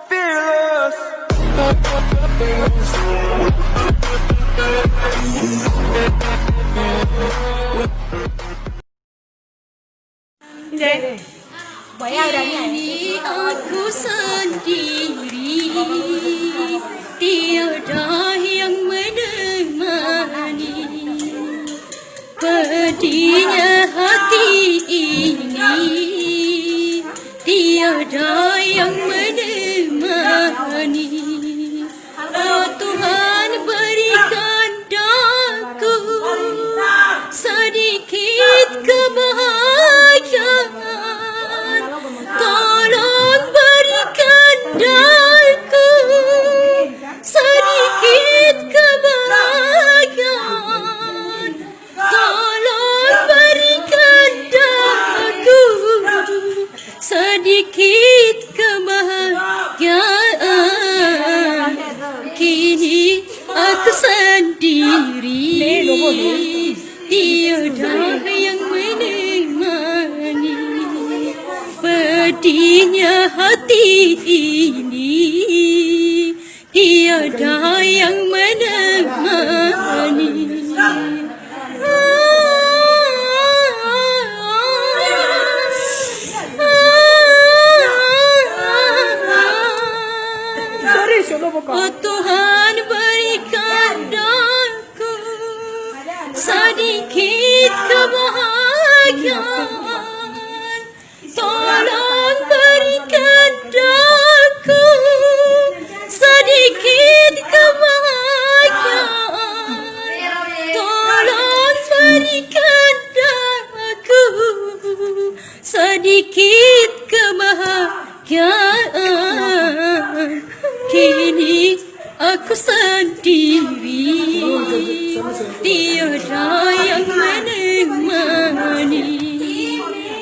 fearless. Ini aku sendiri, tiada yang menemani. Pedihnya hati ini, tiada yang menemani. Oh Tuhan, berikan daku sedikit kebahagiaan. Tolong berikan daku sedikit kebahagiaan. Tolong berikan daku sedikit kebahagiaan. Kini aku sendiri, tiada yang menemani. Pedihnya hati ini, tiada yang menemani. Oh Tuhan, berikan daku sedikit kebahagiaan. Tolong berikan daku sedikit kebahagiaan. Tolong berikan daku sedikit kebahagiaan. Kini aku sendiri, tiada yang menemani.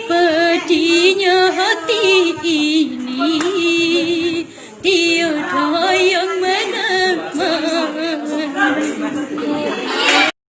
Pedihnya hati ini,